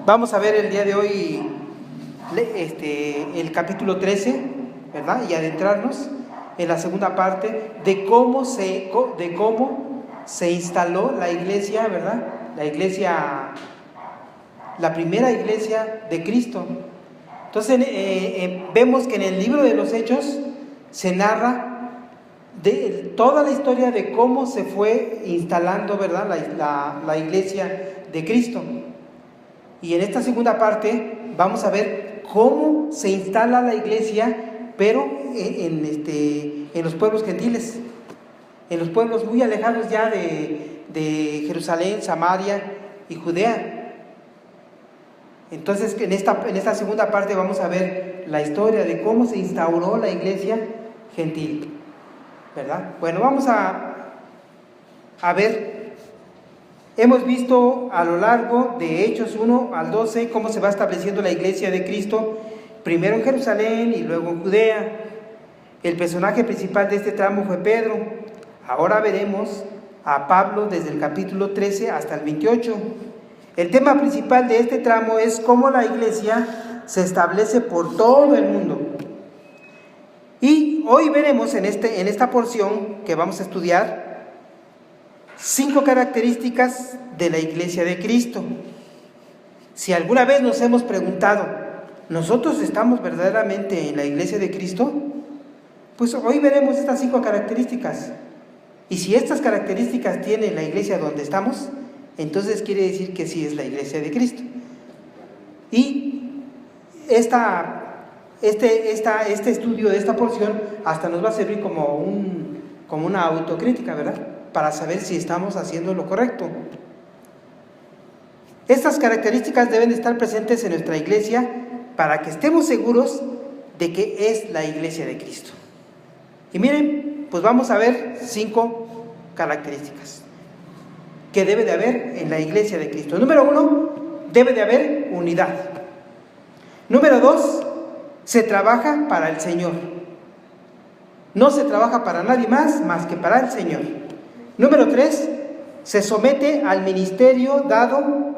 Vamos a ver el día de hoy el capítulo 13, ¿verdad? Y adentrarnos en la segunda parte de cómo se instaló la iglesia, ¿verdad? La primera iglesia de Cristo. Entonces vemos que en el libro de los Hechos se narra de toda la historia de cómo se fue instalando, ¿verdad? La iglesia de Cristo. Y en esta segunda parte vamos a ver cómo se instala la iglesia, pero en los pueblos gentiles, en los pueblos muy alejados ya de Jerusalén, Samaria y Judea. Entonces en esta segunda parte vamos a ver la historia de cómo se instauró la iglesia gentil, ¿verdad? Bueno, vamos a ver. Hemos visto a lo largo de Hechos 1 al 12 cómo se va estableciendo la iglesia de Cristo, primero en Jerusalén y luego en Judea. El personaje principal de este tramo fue Pedro. Ahora veremos a Pablo desde el capítulo 13 hasta el 28. El tema principal de este tramo es cómo la iglesia se establece por todo el mundo. Y hoy veremos en esta porción que vamos a estudiar 5 características de la iglesia de Cristo. Si alguna vez nos hemos preguntado, ¿nosotros estamos verdaderamente en la iglesia de Cristo? Pues hoy veremos estas 5 características. Y si estas características tiene la iglesia donde estamos, entonces quiere decir que sí es la iglesia de Cristo. Y este estudio de esta porción hasta nos va a servir como una autocrítica, ¿verdad? Para saber si estamos haciendo lo correcto. Estas características deben estar presentes en nuestra iglesia para que estemos seguros de que es la iglesia de Cristo. Y miren, pues vamos a ver 5 características que debe de haber en la iglesia de Cristo. Número 1, debe de haber unidad. Número 2, se trabaja para el Señor. No se trabaja para nadie más que para el Señor. Número 3, se somete al ministerio dado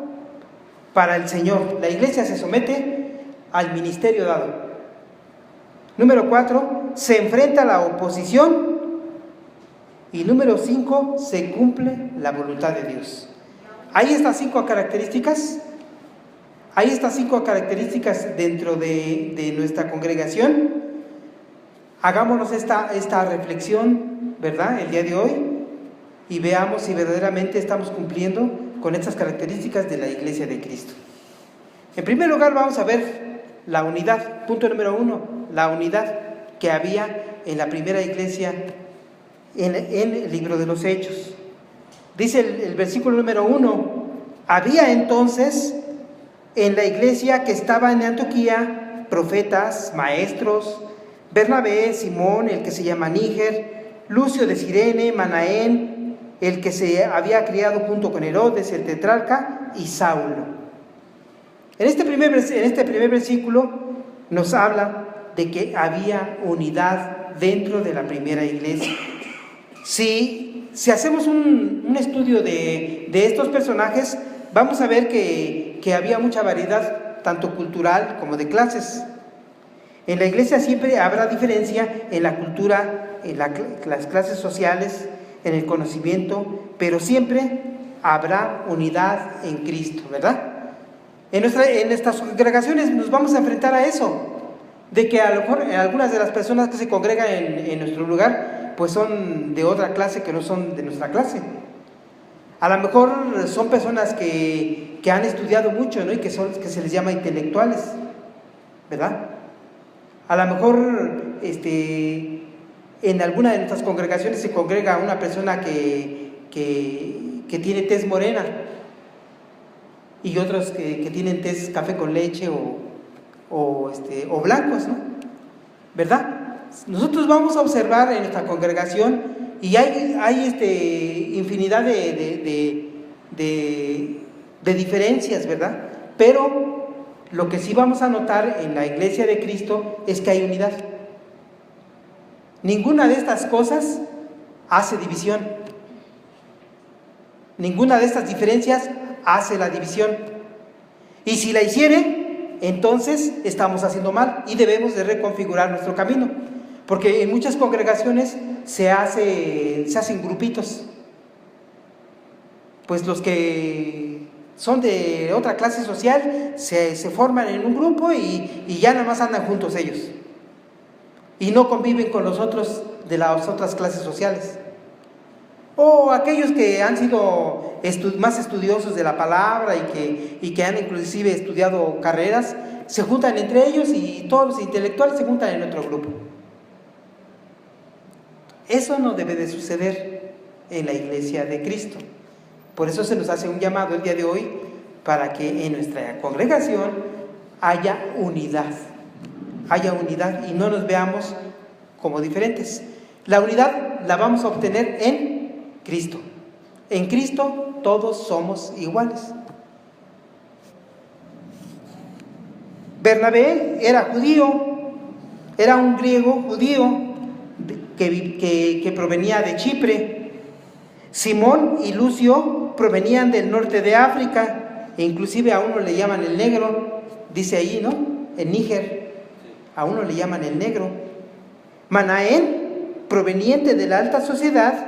para el Señor. La iglesia se somete al ministerio dado. Número 4, se enfrenta a la oposición. Y número 5, se cumple la voluntad de Dios. Hay estas 5 características. Hay estas 5 características dentro de nuestra congregación. Hagámonos esta reflexión, ¿verdad? El día de hoy. Y veamos si verdaderamente estamos cumpliendo con estas características de la iglesia de Cristo. En primer lugar vamos a ver la unidad. Punto número 1, la unidad que había en la primera iglesia en el libro de los Hechos. Dice el versículo número 1, había entonces en la iglesia que estaba en Antioquía profetas, maestros, Bernabé, Simón, el que se llama Níger, Lucio de Cirene, Manaén, el que se había criado junto con Herodes, el tetrarca, y Saulo. En este primer versículo nos habla de que había unidad dentro de la primera iglesia. Si hacemos un estudio de estos personajes, vamos a ver que había mucha variedad, tanto cultural como de clases. En la iglesia siempre habrá diferencia en la cultura, en las clases sociales, en el conocimiento, pero siempre habrá unidad en Cristo, ¿verdad? En nuestras congregaciones nos vamos a enfrentar a eso, de que a lo mejor algunas de las personas que se congregan en nuestro lugar, pues son de otra clase que no son de nuestra clase. A lo mejor son personas que han estudiado mucho, ¿no? Y que se les llama intelectuales, ¿verdad? A lo mejor en alguna de nuestras congregaciones se congrega una persona que tiene tez morena y otros que tienen tez café con leche o blancos, ¿no? ¿Verdad? Nosotros vamos a observar en nuestra congregación y hay infinidad de diferencias, ¿verdad? Pero lo que sí vamos a notar en la iglesia de Cristo es que hay unidad. Ninguna de estas cosas hace división. Ninguna de estas diferencias hace la división. Y si la hiciere, entonces estamos haciendo mal y debemos de reconfigurar nuestro camino. Porque en muchas congregaciones se hacen grupitos. Pues los que son de otra clase social se forman en un grupo y ya nada más andan juntos ellos. Y no conviven con los otros de las otras clases sociales. O aquellos que han sido más estudiosos de la palabra y que han inclusive estudiado carreras, se juntan entre ellos y todos los intelectuales se juntan en otro grupo. Eso no debe de suceder en la iglesia de Cristo. Por eso se nos hace un llamado el día de hoy para que en nuestra congregación haya unidad y no nos veamos como diferentes. La unidad la vamos a obtener en Cristo. En Cristo todos somos iguales. Bernabé era judío, era un griego judío que provenía de Chipre. Simón y Lucio provenían del norte de África, e inclusive a uno le llaman el negro, dice ahí, ¿no? En Níger, a uno le llaman el negro. Manaén, proveniente de la alta sociedad,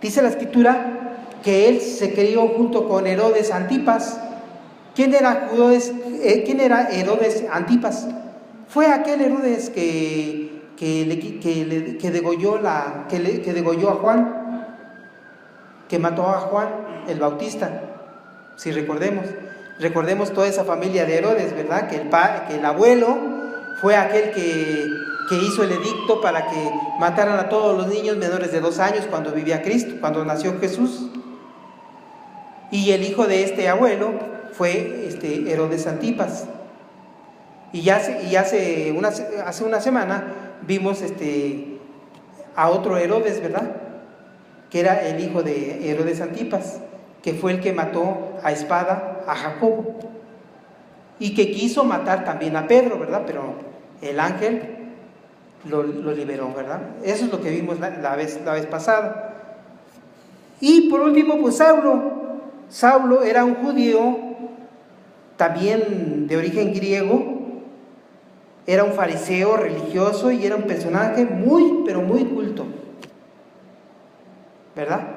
dice la escritura que él se crió junto con Herodes Antipas. ¿Quién era Herodes Antipas? Fue aquel Herodes que degolló a Juan, que mató a Juan el Bautista. Si recordemos toda esa familia de Herodes, ¿verdad? Que el abuelo fue aquel que hizo el edicto para que mataran a todos los niños menores de 2 años cuando vivía Cristo, cuando nació Jesús. Y el hijo de este abuelo fue Herodes Antipas. Y hace una semana vimos a otro Herodes, ¿verdad? Que era el hijo de Herodes Antipas, que fue el que mató a espada a Jacobo y que quiso matar también a Pedro, ¿verdad? Pero el ángel lo liberó, ¿verdad? Eso es lo que vimos la vez pasada. Y por último, pues Saulo era un judío también de origen griego, era un fariseo religioso y era un personaje muy, pero muy culto, ¿verdad?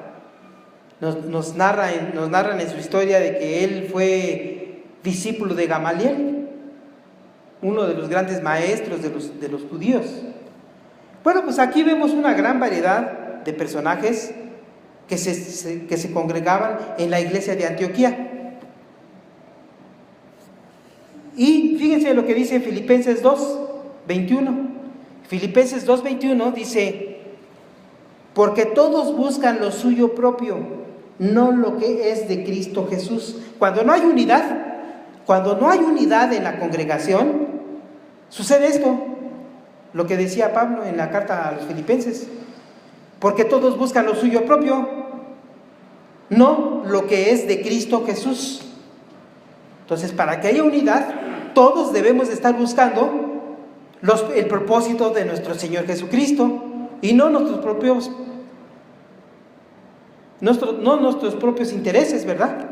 Nos narran en su historia de que él fue discípulo de Gamaliel, uno de los grandes maestros de los judíos. Bueno, pues aquí vemos una gran variedad de personajes que se congregaban en la iglesia de Antioquía. Y fíjense lo que dice Filipenses 2:21. Filipenses 2:21 dice: porque todos buscan lo suyo propio, no lo que es de Cristo Jesús. Cuando no hay unidad en la congregación, sucede esto, lo que decía Pablo en la carta a los Filipenses: porque todos buscan lo suyo propio, no lo que es de Cristo Jesús. Entonces, para que haya unidad, todos debemos de estar buscando el propósito de nuestro Señor Jesucristo y no nuestros propios intereses, ¿verdad?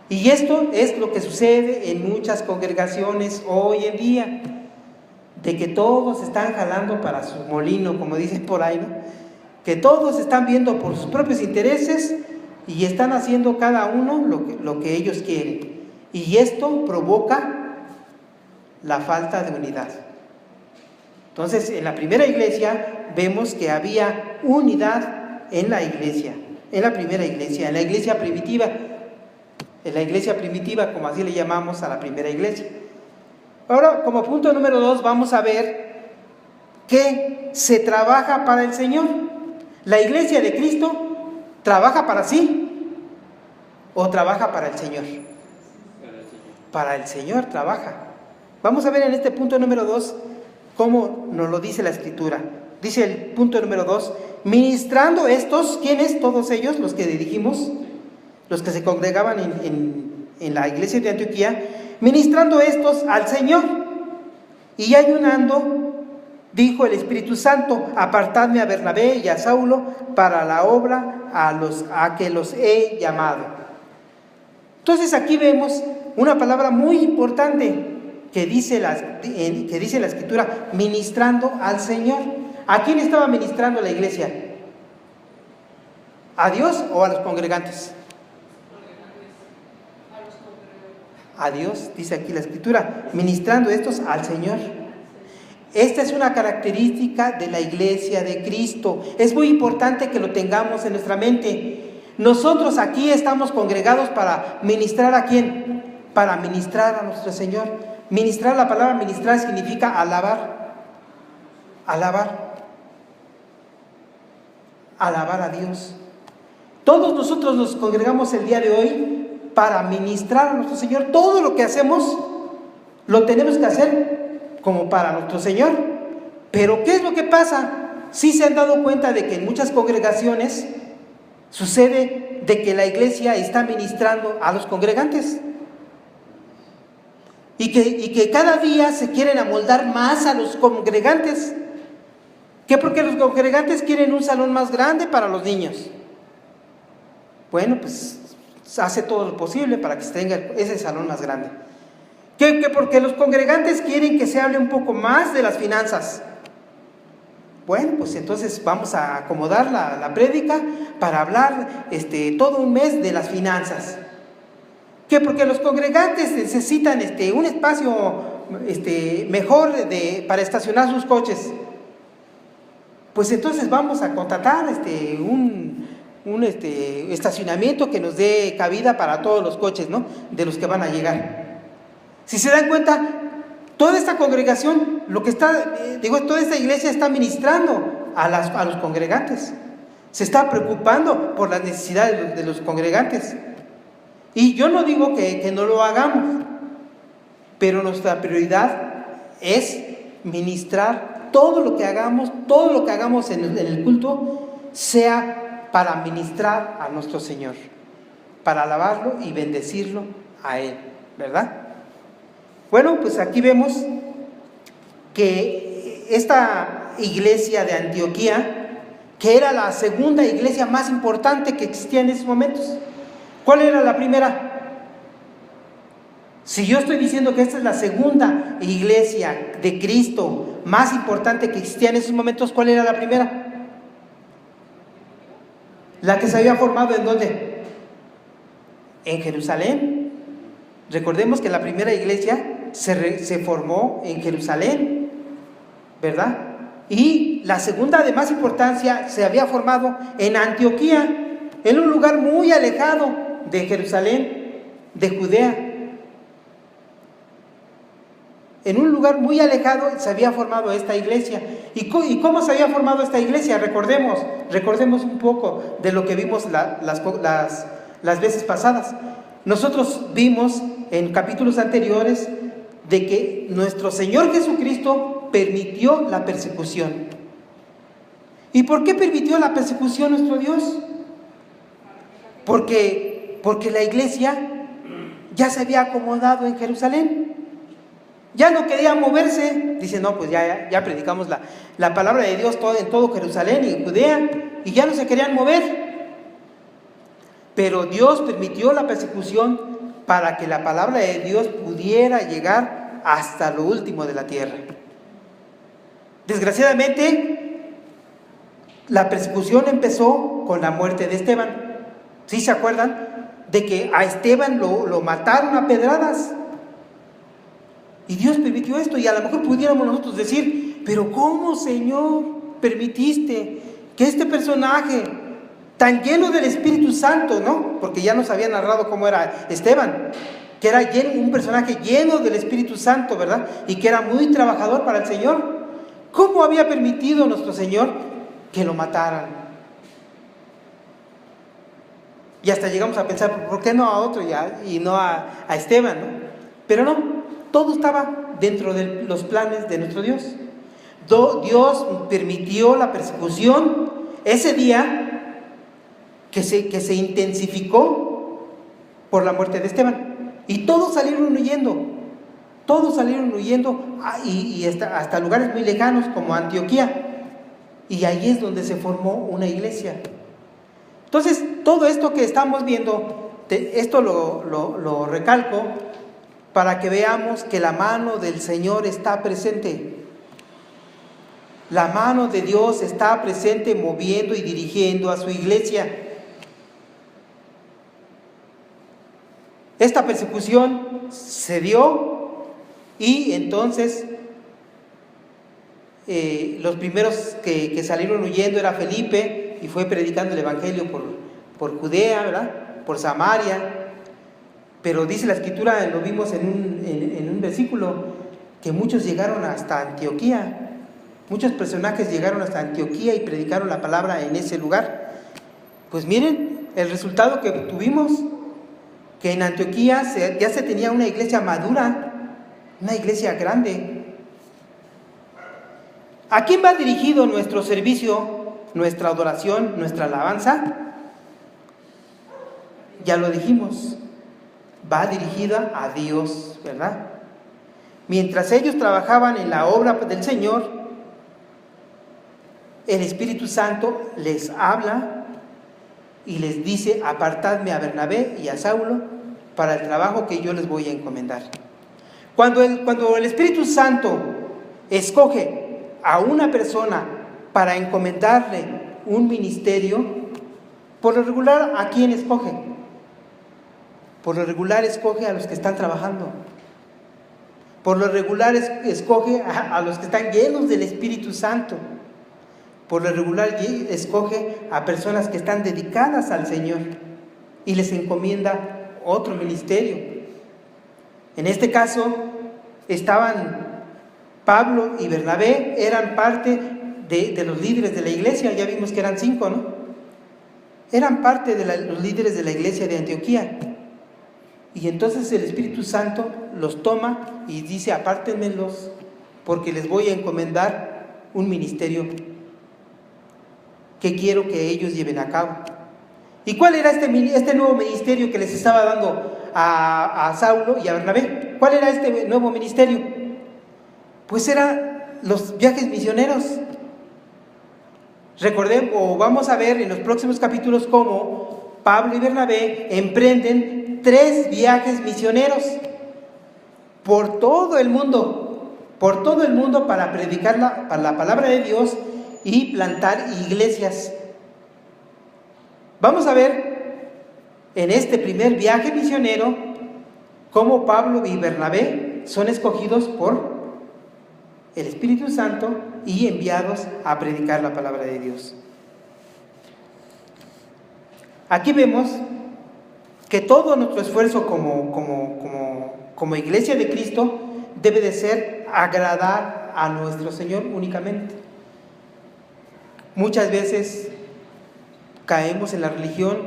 Y esto es lo que sucede en muchas congregaciones hoy en día, de que todos están jalando para su molino, como dicen por ahí, ¿no? Que todos están viendo por sus propios intereses y están haciendo cada uno lo que ellos quieren. Y esto provoca la falta de unidad. Entonces, en la primera iglesia vemos que había unidad en la iglesia, en la primera iglesia, en la iglesia primitiva, como así le llamamos a la primera iglesia. Ahora, como punto número 2, vamos a ver que se trabaja para el Señor. ¿La iglesia de Cristo trabaja para sí o trabaja para el Señor? Para el Señor trabaja. Vamos a ver en este punto número 2 cómo nos lo dice la Escritura. Dice el punto número 2: ministrando estos, ¿quiénes? Todos ellos, los que dijimos, los que se congregaban en la iglesia de Antioquía, ministrando estos al Señor y ayunando, dijo el Espíritu Santo: apartadme a Bernabé y a Saulo para la obra a que los he llamado. Entonces aquí vemos una palabra muy importante que dice la Escritura, ministrando al Señor. ¿A quién estaba ministrando la iglesia? ¿A Dios o a los congregantes? A Dios, dice aquí la Escritura, ministrando estos al Señor. Esta es una característica de la iglesia de Cristo. Es muy importante que lo tengamos en nuestra mente. Nosotros aquí estamos congregados para ministrar ¿a quién? Para ministrar a nuestro Señor. Ministrar, la palabra ministrar significa alabar. Alabar. Alabar a Dios. Todos nosotros nos congregamos el día de hoy para ministrar a nuestro Señor. Todo lo que hacemos lo tenemos que hacer como para nuestro Señor. Pero ¿qué es lo que pasa? Sí se han dado cuenta de que en muchas congregaciones sucede de que la iglesia está ministrando a los congregantes y que cada día se quieren amoldar más a los congregantes. ¿Qué? Porque los congregantes quieren un salón más grande para los niños. Bueno, pues hace todo lo posible para que se tenga ese salón más grande. ¿Qué? Porque los congregantes quieren que se hable un poco más de las finanzas. Bueno, pues entonces vamos a acomodar la prédica para hablar todo un mes de las finanzas. ¿Qué? Porque los congregantes necesitan un espacio mejor para estacionar sus coches. Pues entonces vamos a contratar un estacionamiento que nos dé cabida para todos los coches, ¿no? De los que van a llegar. Si se dan cuenta, toda esta congregación, toda esta iglesia está ministrando a los congregantes. Se está preocupando por las necesidades de los congregantes. Y yo no digo que no lo hagamos, pero nuestra prioridad es ministrar todo lo que hagamos en el culto, sea para ministrar a nuestro Señor, para alabarlo y bendecirlo a Él, ¿verdad? Bueno, pues aquí vemos que esta iglesia de Antioquía, que era la segunda iglesia más importante que existía en esos momentos. ¿Cuál era la primera? Si yo estoy diciendo que esta es la segunda iglesia de Cristo más importante que existía en esos momentos, ¿cuál era la primera? La que se había formado ¿en dónde? En Jerusalén. Recordemos que la primera iglesia se formó en Jerusalén, ¿verdad? Y la segunda de más importancia se había formado en Antioquía, en un lugar muy alejado de Jerusalén, de Judea. En un lugar muy alejado se había formado esta iglesia. ¿Y cómo se había formado esta iglesia? Recordemos un poco de lo que vimos las veces pasadas. Nosotros vimos en capítulos anteriores de que nuestro Señor Jesucristo permitió la persecución. ¿Y por qué permitió la persecución nuestro Dios? Porque la iglesia ya se había acomodado en Jerusalén. Ya no quería moverse. Dice, no, pues ya predicamos la palabra de Dios en todo Jerusalén y en Judea, y ya no se querían mover. Pero Dios permitió la persecución para que la palabra de Dios pudiera llegar hasta lo último de la tierra. Desgraciadamente, la persecución empezó con la muerte de Esteban. ¿Sí se acuerdan? De que a Esteban lo mataron a pedradas. Y Dios permitió esto, y a lo mejor pudiéramos nosotros decir, pero ¿cómo, Señor, permitiste que este personaje tan lleno del Espíritu Santo, ¿no? Porque ya nos había narrado cómo era Esteban, que era un personaje lleno del Espíritu Santo, ¿verdad? Y que era muy trabajador para el Señor. ¿Cómo había permitido nuestro Señor que lo mataran? Y hasta llegamos a pensar, ¿por qué no a otro y no a Esteban, ¿no? Pero no. Todo estaba dentro de los planes de nuestro Dios. Dios permitió la persecución ese día que se intensificó por la muerte de Esteban. Y todos salieron huyendo. Y hasta lugares muy lejanos como Antioquía. Y ahí es donde se formó una iglesia. Entonces, todo esto que estamos viendo, esto lo recalco para que veamos que la mano del Señor está presente. La mano de Dios está presente moviendo y dirigiendo a su iglesia. Esta persecución se dio y entonces los primeros que salieron huyendo era Felipe y fue predicando el evangelio por Judea, ¿verdad? Por Samaria. Pero dice la Escritura, lo vimos en un versículo, que muchos llegaron hasta Antioquía. Muchos personajes llegaron hasta Antioquía y predicaron la palabra en ese lugar. Pues miren el resultado que tuvimos, que en Antioquía ya se tenía una iglesia madura, una iglesia grande. ¿A quién va dirigido nuestro servicio, nuestra adoración, nuestra alabanza? Ya lo dijimos, va dirigida a Dios, ¿verdad? Mientras ellos trabajaban en la obra del Señor, el Espíritu Santo les habla y les dice: apartadme a Bernabé y a Saulo para el trabajo que yo les voy a encomendar. Cuando el Espíritu Santo escoge a una persona para encomendarle un ministerio, por lo regular, ¿a quién escoge? Por lo regular escoge a los que están trabajando. Por lo regular escoge a los que están llenos del Espíritu Santo. Por lo regular escoge a personas que están dedicadas al Señor y les encomienda otro ministerio. En este caso estaban Pablo y Bernabé, eran parte de los líderes de la iglesia. Ya vimos que eran 5, ¿no? Eran parte de los líderes de la iglesia de Antioquía. Y entonces el Espíritu Santo los toma y dice: apártenmelos, porque les voy a encomendar un ministerio que quiero que ellos lleven a cabo. ¿Y cuál era este nuevo ministerio que les estaba dando a Saulo y a Bernabé? ¿Cuál era este nuevo ministerio? Pues eran los viajes misioneros. Recordemos, o vamos a ver en los próximos capítulos, cómo Pablo y Bernabé emprenden 3 viajes misioneros por todo el mundo para predicar la palabra de Dios y plantar iglesias. Vamos a ver en este primer viaje misionero cómo Pablo y Bernabé son escogidos por el Espíritu Santo y enviados a predicar la palabra de Dios. Aquí vemos que todo nuestro esfuerzo como iglesia de Cristo debe de ser agradar a nuestro Señor únicamente. Muchas veces caemos en la religión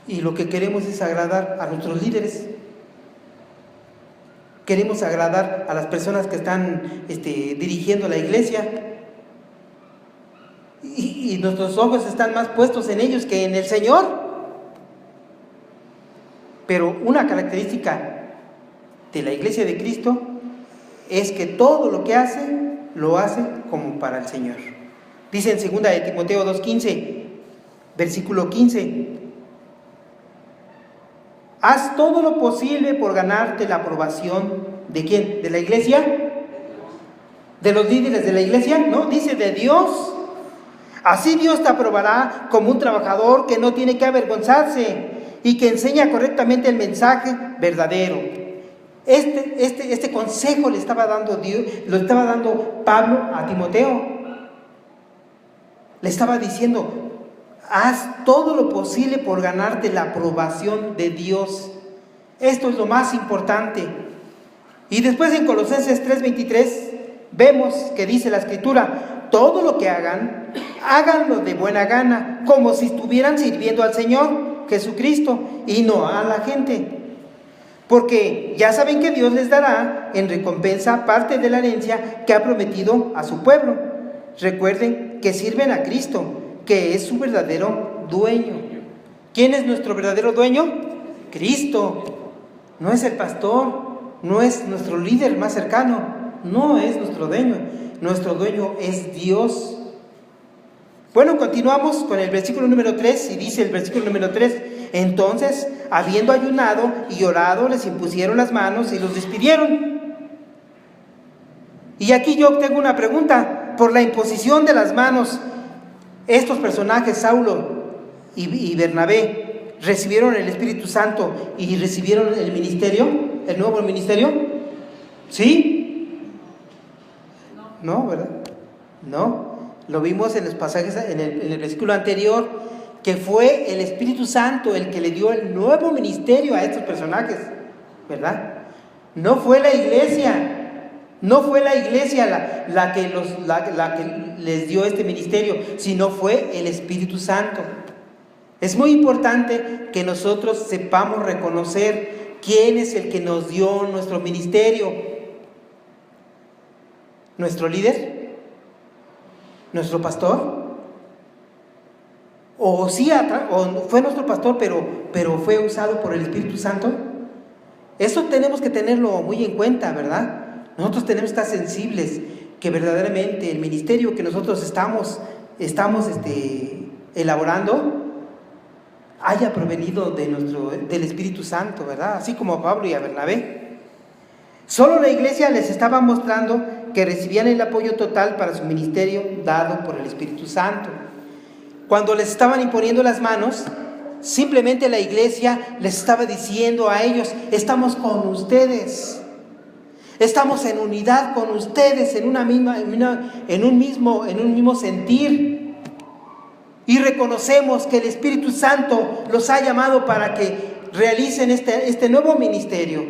y lo que queremos es agradar a nuestros líderes. Queremos agradar a las personas que están dirigiendo la iglesia. Y nuestros ojos están más puestos en ellos que en el Señor. Pero una característica de la iglesia de Cristo es que todo lo que hace, lo hace como para el Señor. Dice en 2 de Timoteo 2:15, versículo 15: haz todo lo posible por ganarte la aprobación ¿de quién? ¿De la iglesia? ¿De los líderes de la iglesia? No, dice de Dios. Así Dios te aprobará como un trabajador que no tiene que avergonzarse y que enseña correctamente el mensaje verdadero. Este consejo le estaba dando Dios, lo estaba dando Pablo a Timoteo. Le estaba diciendo: haz todo lo posible por ganarte la aprobación de Dios. Esto es lo más importante. Y después en Colosenses 3:23 vemos que dice la Escritura: todo lo que hagan, háganlo de buena gana, como si estuvieran sirviendo al Señor Jesucristo y no a la gente. Porque ya saben que Dios les dará en recompensa parte de la herencia que ha prometido a su pueblo. Recuerden que sirven a Cristo, que es su verdadero dueño. ¿Quién es nuestro verdadero dueño? Cristo. No es el pastor, no es nuestro líder más cercano, no es nuestro dueño. Nuestro dueño es Dios. Bueno, continuamos con el versículo número 3 y dice el versículo número 3: Entonces, habiendo ayunado y orado, les impusieron las manos y los despidieron. Y aquí yo tengo una pregunta. Por la imposición de las manos, estos personajes, Saulo y Bernabé, ¿recibieron el Espíritu Santo y recibieron el ministerio, el nuevo ministerio? ¿Sí? No, ¿verdad? No. Lo vimos en los pasajes, en el versículo anterior, que fue el Espíritu Santo el que le dio el nuevo ministerio a estos personajes, ¿verdad? No fue la iglesia. No fue la iglesia la que les dio este ministerio, sino fue el Espíritu Santo. Es muy importante que nosotros sepamos reconocer quién es el que nos dio nuestro ministerio. ¿Nuestro líder? ¿Nuestro pastor? ¿O fue nuestro pastor, pero fue usado por el Espíritu Santo? Eso tenemos que tenerlo muy en cuenta, ¿verdad? Nosotros tenemos que estar sensibles que verdaderamente el ministerio que nosotros estamos elaborando haya provenido del Espíritu Santo, ¿verdad? Así como a Pablo y a Bernabé. Solo la iglesia les estaba mostrando que recibían el apoyo total para su ministerio dado por el Espíritu Santo. Cuando les estaban imponiendo las manos, simplemente la iglesia les estaba diciendo a ellos: estamos con ustedes. Estamos en unidad con ustedes, en un mismo sentir. Y reconocemos que el Espíritu Santo los ha llamado para que realicen este nuevo ministerio.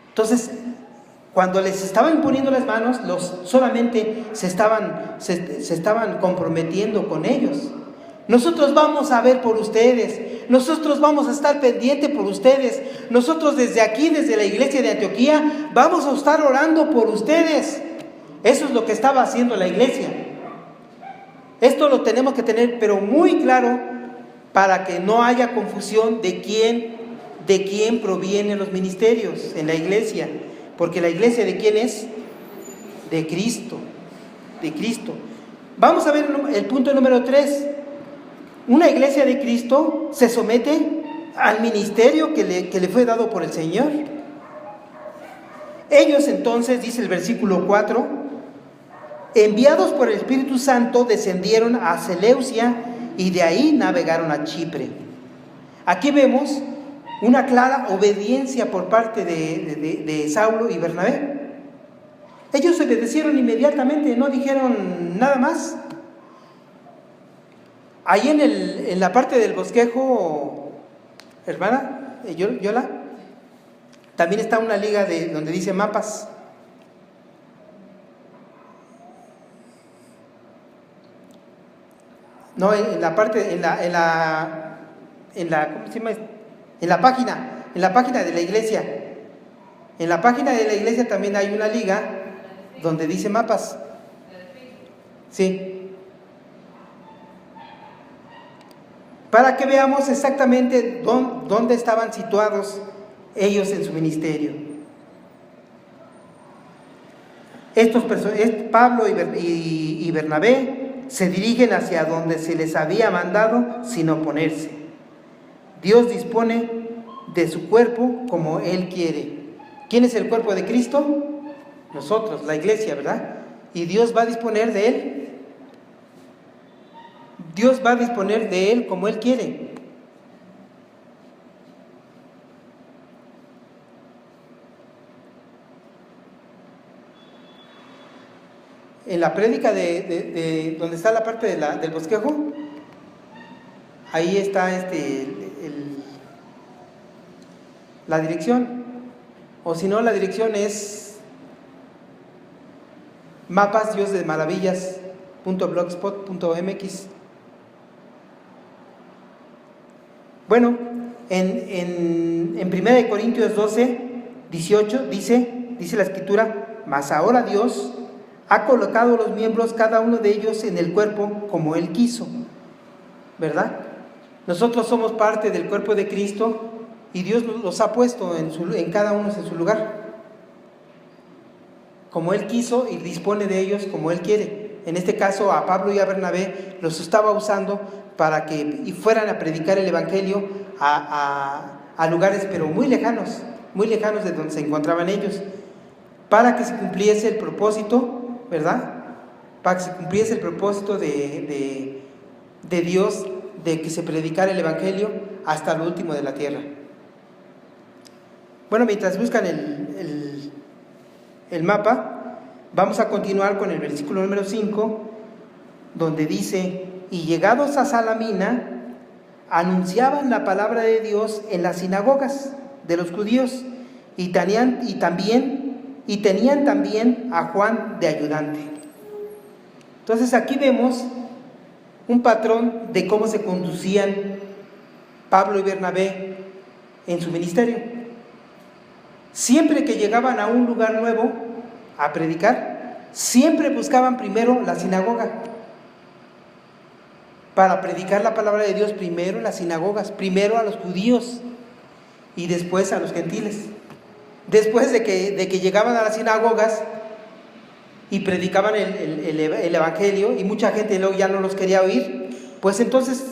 Entonces, cuando les estaban imponiendo las manos, solamente se estaban comprometiendo con ellos. Nosotros vamos a ver por ustedes, nosotros vamos a estar pendientes por ustedes, nosotros desde aquí, desde la iglesia de Antioquía, vamos a estar orando por ustedes. Eso es lo que estaba haciendo la iglesia. Esto lo tenemos que tener pero muy claro para que no haya confusión de quién provienen los ministerios en la iglesia, porque la iglesia ¿de quién es? De Cristo, de Cristo. Vamos a ver el punto número 3. Una iglesia de Cristo se somete al ministerio que le fue dado por el Señor. Ellos entonces, dice el versículo 4, enviados por el Espíritu Santo, descendieron a Seleucia y de ahí navegaron a Chipre. Aquí vemos una clara obediencia por parte de Saulo y Bernabé. Ellos obedecieron inmediatamente, no dijeron nada más. Ahí en la parte del bosquejo, hermana Yola, también está una liga donde dice mapas. No, en la parte, ¿cómo se llama? En la página de la iglesia. En la página de la iglesia también hay una liga donde dice mapas. Sí. Para que veamos exactamente dónde estaban situados ellos en su ministerio. Pablo y Bernabé se dirigen hacia donde se les había mandado sin oponerse. Dios dispone de su cuerpo como Él quiere. ¿Quién es el cuerpo de Cristo? Nosotros, la iglesia, ¿verdad? Y Dios va a disponer de Él. Dios va a disponer de Él como Él quiere. En la prédica de donde está la parte del bosquejo, ahí está la dirección. O si no, la dirección es mapasdiosdemaravillas.blogspot.mx. Bueno, en 1 Corintios 12, 18 dice la escritura: mas ahora Dios ha colocado los miembros, cada uno de ellos, en el cuerpo como Él quiso, ¿verdad? Nosotros somos parte del cuerpo de Cristo y Dios los ha puesto en cada uno en su lugar, como Él quiso, y dispone de ellos como Él quiere. En este caso, a Pablo y a Bernabé los estaba usando para que fueran a predicar el Evangelio a lugares pero muy lejanos de donde se encontraban ellos, para que se cumpliese el propósito, ¿verdad? Para que se cumpliese el propósito de Dios, de que se predicara el Evangelio hasta lo último de la tierra. Bueno, mientras buscan el mapa, vamos a continuar con el versículo número 5, donde dice: y llegados a Salamina, anunciaban la palabra de Dios en las sinagogas de los judíos, y tenían también a Juan de ayudante. Entonces aquí vemos un patrón de cómo se conducían Pablo y Bernabé en su ministerio. Siempre que llegaban a un lugar nuevo a predicar, siempre buscaban primero la sinagoga, para predicar la palabra de Dios primero en las sinagogas, primero a los judíos y después a los gentiles. Después de que llegaban a las sinagogas y predicaban el Evangelio, y mucha gente luego ya no los quería oír, pues entonces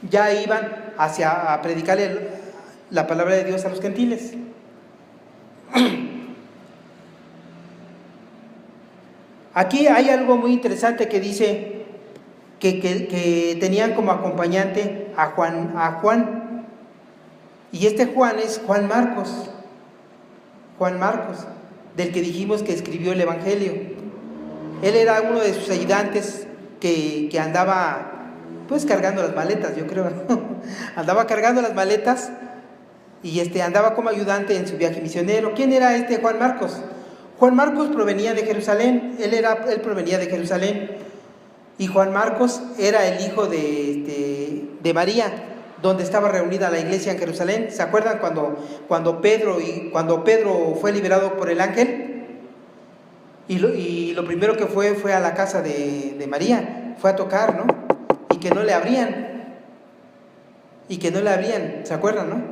ya iban a predicar la palabra de Dios a los gentiles. Aquí hay algo muy interesante que dice que tenían como acompañante a Juan, y este Juan es Juan Marcos, del que dijimos que escribió el Evangelio. Él era uno de sus ayudantes que andaba pues cargando las maletas, yo creo, andaba cargando las maletas y andaba como ayudante en su viaje misionero. ¿Quién era este Juan Marcos? Juan Marcos provenía de Jerusalén, él provenía de Jerusalén, y Juan Marcos era el hijo de María, donde estaba reunida la iglesia en Jerusalén. ¿Se acuerdan cuando Pedro fue liberado por el ángel? Y lo primero que fue a la casa de María, fue a tocar, ¿no? Y que no le abrían, ¿se acuerdan, no?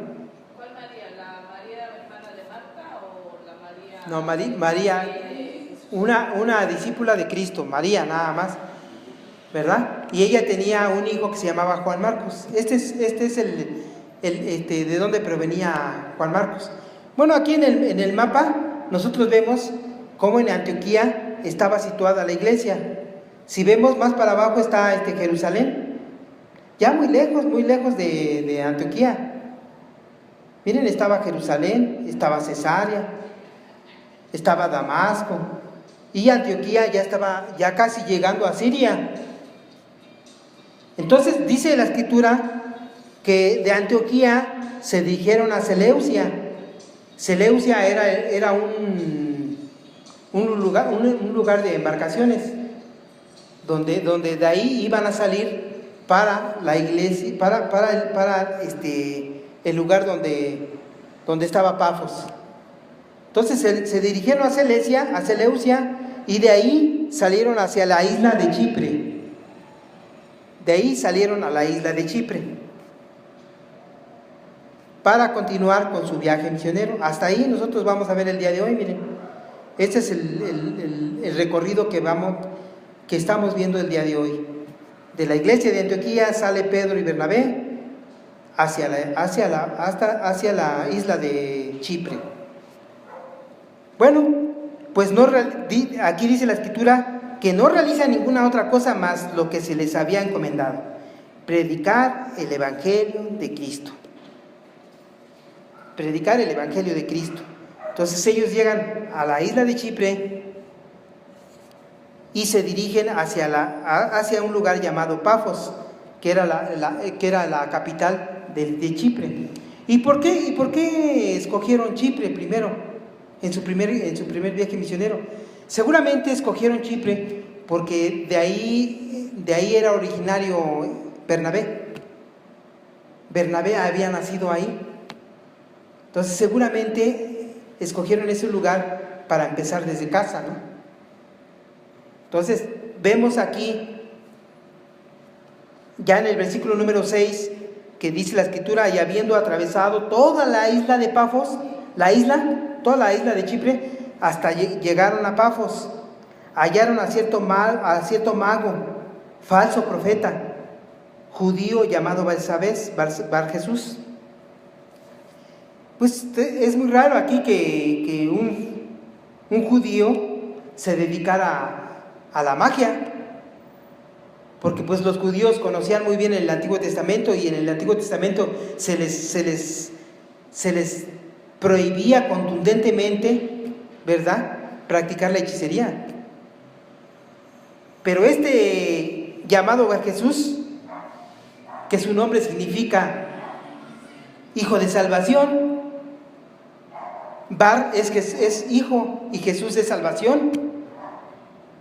¿Cuál María? ¿La María hermana de Marta o la María? No, María, una discípula de Cristo, María nada más, ¿verdad? Y ella tenía un hijo que se llamaba Juan Marcos. Este es de dónde provenía Juan Marcos. Bueno, aquí en el mapa nosotros vemos cómo en Antioquía estaba situada la iglesia. Si vemos más para abajo está Jerusalén, ya muy lejos de Antioquía. Miren, estaba Jerusalén, estaba Cesarea, estaba Damasco, y Antioquía ya estaba casi llegando a Siria. Entonces dice la escritura que de Antioquía se dirigieron a Seleucia. Seleucia era un lugar de embarcaciones, donde de ahí iban a salir para la iglesia, para el lugar donde estaba Pafos. Entonces se dirigieron a Seleucia, y de ahí salieron hacia la isla de Chipre. Para continuar con su viaje misionero. Hasta ahí nosotros vamos a ver el día de hoy. Miren, este es el recorrido que estamos viendo el día de hoy. De la iglesia de Antioquía sale Pedro y Bernabé hacia la isla de Chipre. Bueno, pues aquí dice la escritura que no realizan ninguna otra cosa más lo que se les había encomendado: predicar el Evangelio de Cristo. Entonces ellos llegan a la isla de Chipre y se dirigen hacia un lugar llamado Pafos, que era la capital de Chipre. ¿Y por qué escogieron Chipre primero en su primer viaje misionero? Seguramente escogieron Chipre porque de ahí era originario Bernabé. Bernabé había nacido ahí. Entonces seguramente escogieron ese lugar para empezar desde casa, ¿no? Entonces vemos aquí, ya en el versículo número 6, que dice la escritura: y habiendo atravesado toda la isla de Pafos, toda la isla de Chipre, hasta llegaron a Pafos, hallaron a cierto mago, falso profeta, judío llamado Bar Jesús. Pues es muy raro aquí que un judío se dedicara a la magia, porque pues los judíos conocían muy bien el Antiguo Testamento, y en el Antiguo Testamento se les prohibía contundentemente, ¿verdad?, practicar la hechicería. Pero este llamado Bar Jesús, que su nombre significa hijo de salvación, Bar es hijo y Jesús es salvación,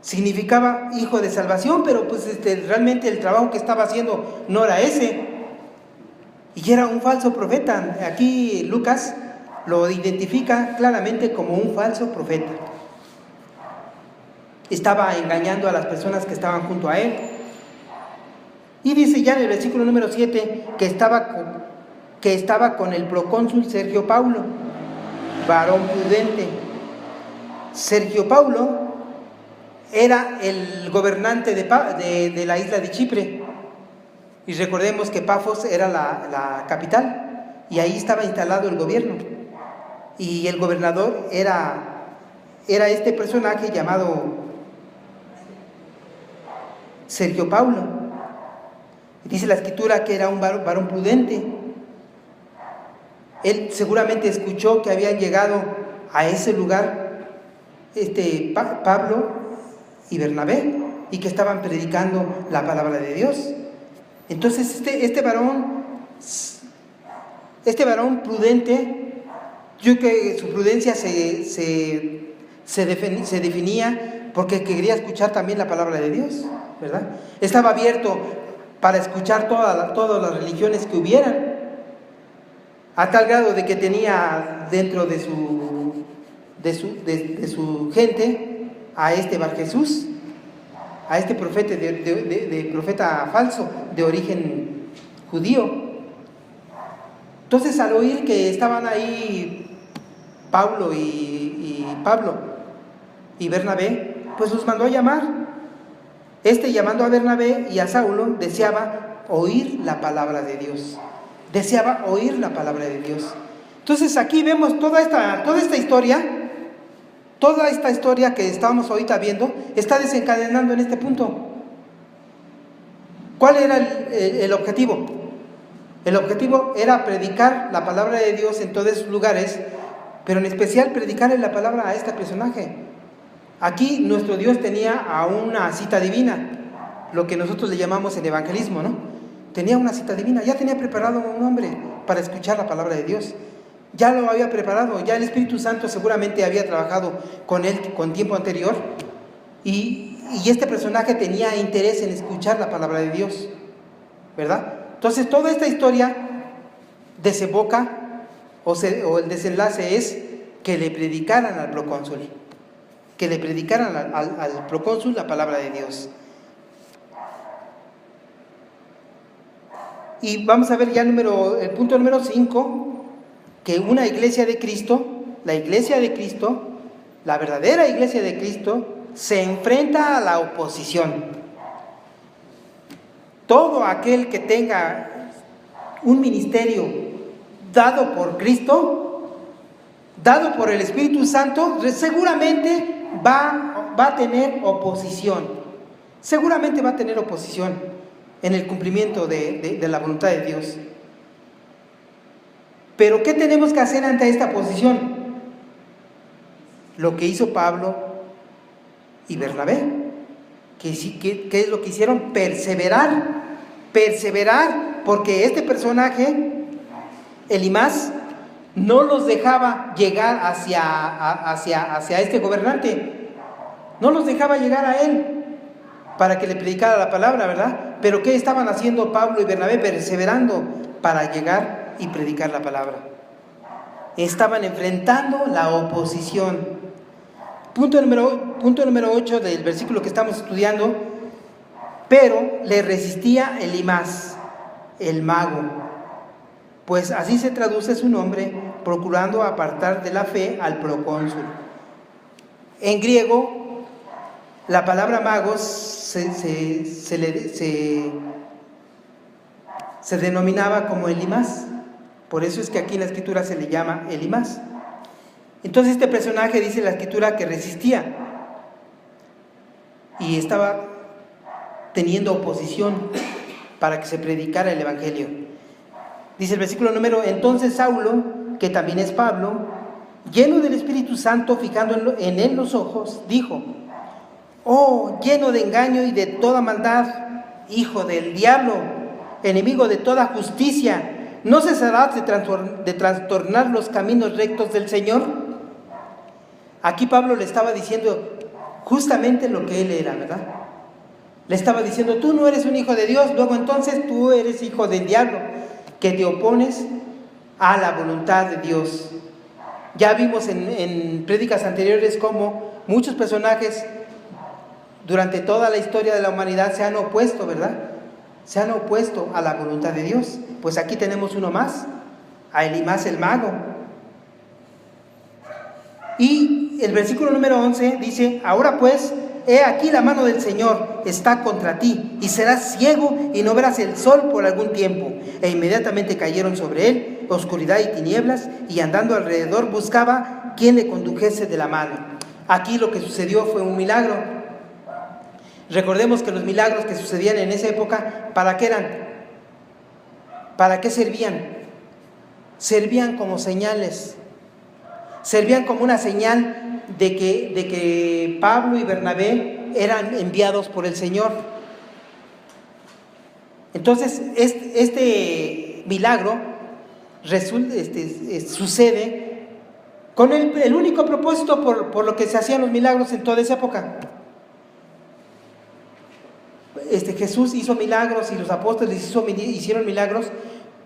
significaba hijo de salvación, pero pues realmente el trabajo que estaba haciendo no era ese, y era un falso profeta. Aquí Lucas lo identifica claramente como un falso profeta. Estaba engañando a las personas que estaban junto a él. Y dice ya en el versículo número 7 que estaba con el procónsul Sergio Paulo, varón prudente. Sergio Paulo era el gobernante de la isla de Chipre, y recordemos que Pafos era la capital, y ahí estaba instalado el gobierno, y el gobernador era este personaje llamado Sergio Paulo. Dice la escritura que era un varón prudente. Él seguramente escuchó que habían llegado a ese lugar Pablo y Bernabé, y que estaban predicando la palabra de Dios. Entonces este varón prudente, yo creo que su prudencia se definía porque quería escuchar también la palabra de Dios, ¿verdad? Estaba abierto para escuchar todas las religiones que hubieran, a tal grado de que tenía dentro de su gente a este Bar Jesús, a este profeta profeta falso de origen judío. Entonces, al oír que estaban ahí Pablo y Bernabé, pues los mandó a llamar. Llamando a Bernabé y a Saulo, deseaba oír la palabra de Dios. Deseaba oír la palabra de Dios. Entonces aquí vemos toda esta historia que estábamos ahorita viendo, está desencadenando en este punto. ¿Cuál era el objetivo? El objetivo era predicar la palabra de Dios en todos esos lugares, pero en especial predicarle la palabra a este personaje. Aquí nuestro Dios tenía a una cita divina, lo que nosotros le llamamos el evangelismo, ¿no? Tenía una cita divina, ya tenía preparado un hombre para escuchar la palabra de Dios. Ya lo había preparado, ya el Espíritu Santo seguramente había trabajado con él con tiempo anterior, y este personaje tenía interés en escuchar la palabra de Dios, ¿verdad? Entonces toda esta historia desemboca, o el desenlace es que le predicaran al procónsul, al procónsul la palabra de Dios. Y vamos a ver ya el punto número 5, que una iglesia de Cristo, la verdadera iglesia de Cristo, se enfrenta a la oposición. Todo aquel que tenga un ministerio dado por Cristo, dado por el Espíritu Santo, seguramente va a tener oposición. Seguramente va a tener oposición en el cumplimiento de la voluntad de Dios. Pero ¿qué tenemos que hacer ante esta oposición? Lo que hizo Pablo y Bernabé. ¿Qué es lo que hicieron? Perseverar, porque este personaje, Elimas, no los dejaba llegar hacia este gobernante, no los dejaba llegar a él para que le predicara la palabra, ¿verdad? Pero ¿qué estaban haciendo Pablo y Bernabé? Perseverando para llegar y predicar la palabra. Estaban enfrentando la oposición. Punto número 8 del versículo que estamos estudiando. Pero le resistía Elimas, el mago, pues así se traduce su nombre, procurando apartar de la fe al procónsul. En griego, la palabra magos se denominaba como Elimas. Por eso es que aquí en la escritura se le llama Elimas. Entonces este personaje dice la escritura que resistía y estaba teniendo oposición para que se predicara el evangelio. Dice el versículo número: entonces Saulo, que también es Pablo, lleno del Espíritu Santo, fijando en él los ojos, dijo: oh, lleno de engaño y de toda maldad, hijo del diablo, enemigo de toda justicia, ¿no cesarás de trastornar los caminos rectos del Señor? Aquí Pablo le estaba diciendo justamente lo que él era, ¿verdad? Le estaba diciendo: tú no eres un hijo de Dios, luego entonces tú eres hijo del diablo, que te opones a la voluntad de Dios. Ya vimos en prédicas anteriores cómo muchos personajes durante toda la historia de la humanidad se han opuesto, ¿verdad? Se han opuesto a la voluntad de Dios. Pues aquí tenemos uno más, a Elimas el mago. Y el versículo número 11 dice: ahora pues, he aquí la mano del Señor está contra ti, y serás ciego y no verás el sol por algún tiempo. E inmediatamente cayeron sobre él oscuridad y tinieblas, y andando alrededor buscaba quien le condujese de la mano. Aquí lo que sucedió fue un milagro. Recordemos que los milagros que sucedían en esa época, ¿para qué eran? ¿Para qué servían? Servían como señales. Servían como una señal de que Pablo y Bernabé eran enviados por el Señor. Entonces, este milagro sucede con el único propósito por lo que se hacían los milagros en toda esa época. Jesús hizo milagros y los apóstoles hicieron milagros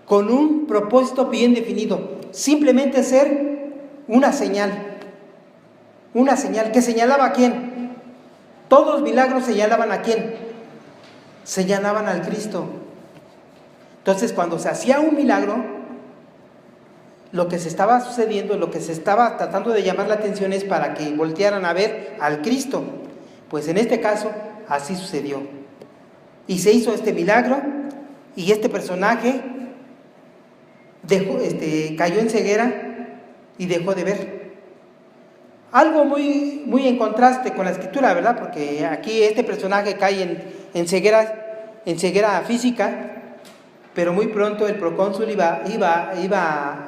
con un propósito bien definido: simplemente ser una señal que señalaba a quién. Todos los milagros señalaban a quién, señalaban al Cristo. Entonces, cuando se hacía un milagro, lo que se estaba sucediendo, lo que se estaba tratando de llamar la atención es para que voltearan a ver al Cristo. Pues en este caso así sucedió, y se hizo este milagro, y este personaje cayó en ceguera y dejó de ver. Algo muy, muy en contraste con la escritura, ¿verdad? Porque aquí este personaje cae en ceguera física, pero muy pronto el procónsul iba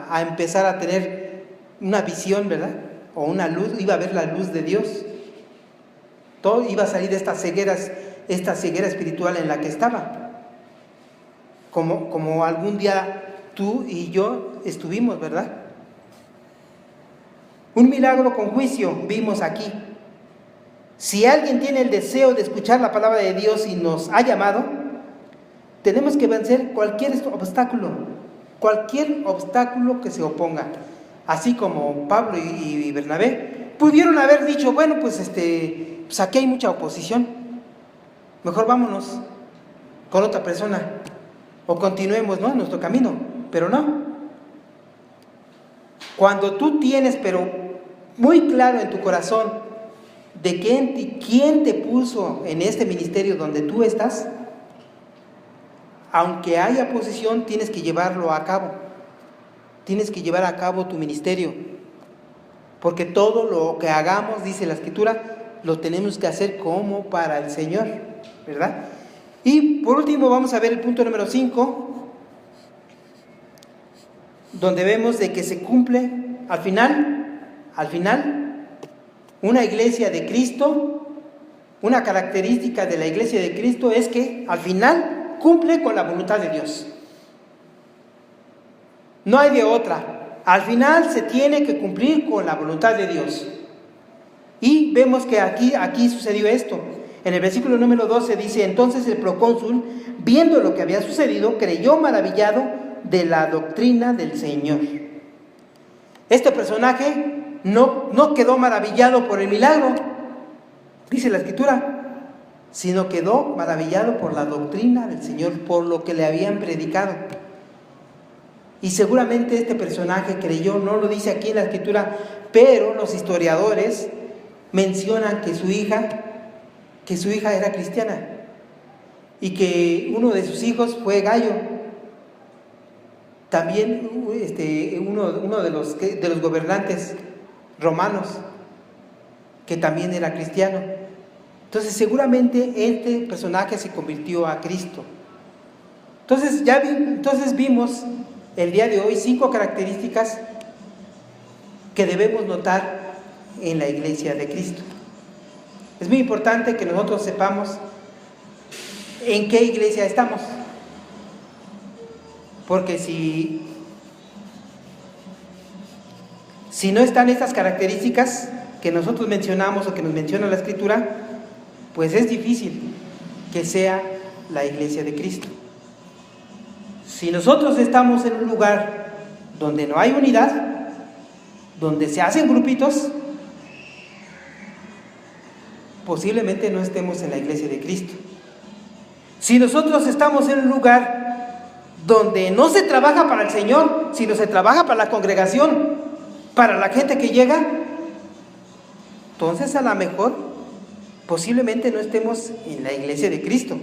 a empezar a tener una visión, ¿verdad? O una luz, iba a ver la luz de Dios. Todo iba a salir de esta ceguera espiritual en la que estaba. Como algún día tú y yo estuvimos, ¿verdad? Un milagro con juicio vimos aquí. Si alguien tiene el deseo de escuchar la palabra de Dios y nos ha llamado, tenemos que vencer cualquier obstáculo que se oponga. Así como Pablo y Bernabé pudieron haber dicho: bueno, pues aquí hay mucha oposición, mejor vámonos con otra persona o continuemos, ¿no?, nuestro camino. Pero no. Cuando tú tienes, pero muy claro en tu corazón, de quién te puso en este ministerio donde tú estás, aunque haya oposición, tienes que llevarlo a cabo. Tienes que llevar a cabo tu ministerio. Porque todo lo que hagamos, dice la Escritura, lo tenemos que hacer como para el Señor, ¿verdad? Y por último vamos a ver el punto número 5, donde vemos de que se cumple al final, una iglesia de Cristo, una característica de la iglesia de Cristo es que al final cumple con la voluntad de Dios. No hay de otra. Al final se tiene que cumplir con la voluntad de Dios. Y vemos que aquí sucedió esto. En el versículo número 12 dice: entonces el procónsul, viendo lo que había sucedido, creyó maravillado de la doctrina del Señor. Este personaje no quedó maravillado por el milagro, dice la Escritura, sino quedó maravillado por la doctrina del Señor, por lo que le habían predicado. Y seguramente este personaje creyó, no lo dice aquí en la Escritura, pero los historiadores mencionan que su hija era cristiana y que uno de sus hijos fue Gayo. también uno de los gobernantes romanos, que también era cristiano. Entonces seguramente este personaje se convirtió a Cristo. Entonces vimos el día de hoy 5 características que debemos notar en la iglesia de Cristo. Es muy importante que nosotros sepamos en qué iglesia estamos, porque si no están estas características que nosotros mencionamos o que nos menciona la Escritura, pues es difícil que sea la iglesia de Cristo. Si nosotros estamos en un lugar donde no hay unidad, donde se hacen grupitos, posiblemente no estemos en la iglesia de Cristo. Si nosotros estamos en un lugar donde no se trabaja para el Señor, sino se trabaja para la congregación, para la gente que llega, entonces a lo mejor posiblemente no estemos en la iglesia de Cristo.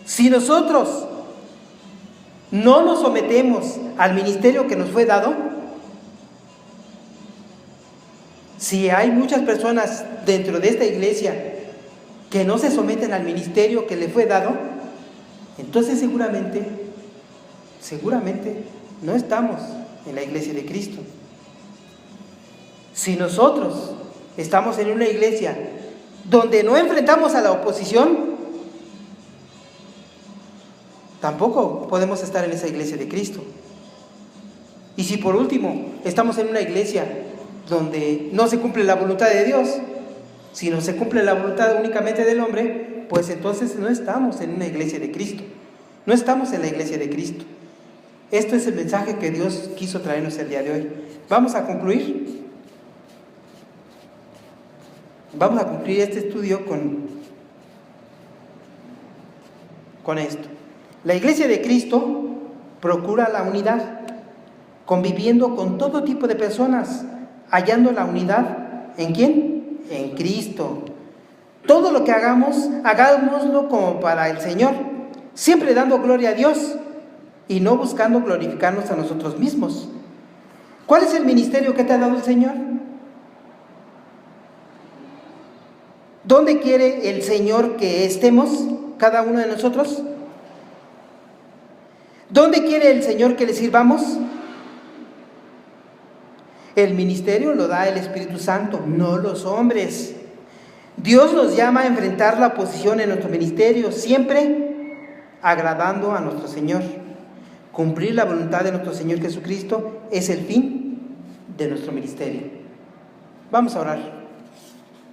Si nosotros no nos sometemos al ministerio que nos fue dado, si hay muchas personas dentro de esta iglesia que no se someten al ministerio que le fue dado, entonces seguramente no estamos en la iglesia de Cristo. Si nosotros estamos en una iglesia donde no enfrentamos a la oposición, tampoco podemos estar en esa iglesia de Cristo. Y si por último estamos en una iglesia donde no se cumple la voluntad de Dios, sino se cumple la voluntad únicamente del hombre, pues entonces no estamos en una iglesia de Cristo. No estamos en la iglesia de Cristo. Esto es el mensaje que Dios quiso traernos el día de hoy. Vamos a concluir este estudio con esto. La iglesia de Cristo procura la unidad, conviviendo con todo tipo de personas, hallando la unidad ¿en quién? En Cristo. Todo lo que hagamos, hagámoslo como para el Señor, siempre dando gloria a Dios y no buscando glorificarnos a nosotros mismos. ¿Cuál es el ministerio que te ha dado el Señor? ¿Dónde quiere el Señor que estemos cada uno de nosotros? ¿Dónde quiere el Señor que le sirvamos? El ministerio lo da el Espíritu Santo, no los hombres. Dios nos llama a enfrentar la oposición en nuestro ministerio, siempre agradando a nuestro Señor. Cumplir la voluntad de nuestro Señor Jesucristo es el fin de nuestro ministerio. Vamos a orar.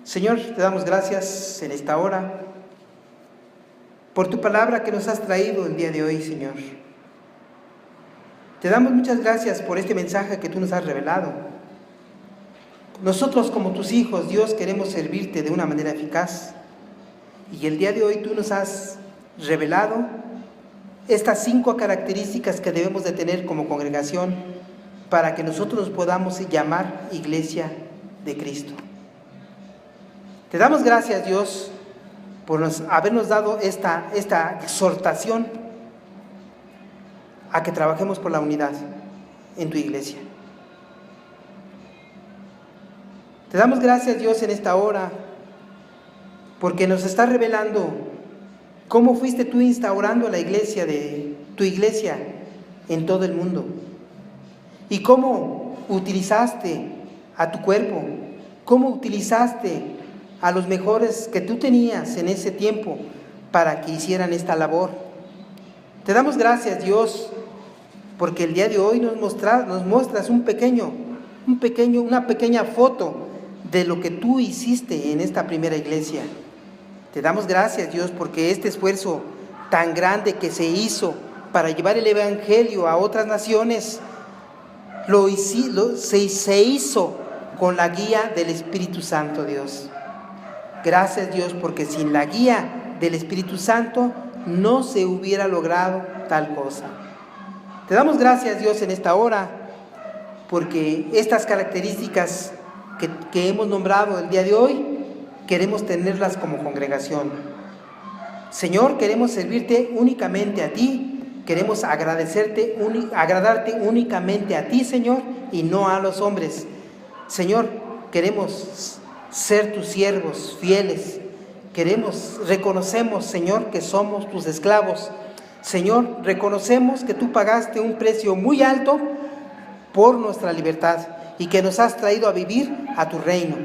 Señor, te damos gracias en esta hora por tu palabra que nos has traído el día de hoy, Señor. Te damos muchas gracias por este mensaje que tú nos has revelado. Nosotros como tus hijos, Dios, queremos servirte de una manera eficaz. Y el día de hoy tú nos has revelado estas 5 características que debemos de tener como congregación para que nosotros podamos llamar iglesia de Cristo. Te damos gracias, Dios, por habernos dado esta exhortación a que trabajemos por la unidad en tu iglesia. Te damos gracias, Dios, en esta hora, porque nos está revelando cómo fuiste tú instaurando la iglesia de tu iglesia en todo el mundo y cómo utilizaste a tu cuerpo, cómo utilizaste a los mejores que tú tenías en ese tiempo para que hicieran esta labor. Te damos gracias, Dios, porque el día de hoy nos muestras una pequeña foto de lo que tú hiciste en esta primera iglesia. Te damos gracias, Dios, porque este esfuerzo tan grande que se hizo para llevar el evangelio a otras naciones, se hizo con la guía del Espíritu Santo, Dios. Gracias, Dios, porque sin la guía del Espíritu Santo no se hubiera logrado tal cosa. Te damos gracias, Dios, en esta hora, porque estas características que hemos nombrado el día de hoy, queremos tenerlas como congregación. Señor, queremos servirte únicamente a ti, queremos agradarte únicamente a ti, Señor, y no a los hombres. Señor, queremos ser tus siervos fieles. Reconocemos, Señor, que somos tus esclavos. Señor, reconocemos que tú pagaste un precio muy alto por nuestra libertad y que nos has traído a vivir a tu reino.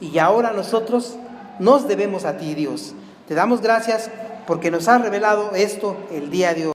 Y ahora nosotros nos debemos a ti, Dios. Te damos gracias porque nos has revelado esto el día de hoy.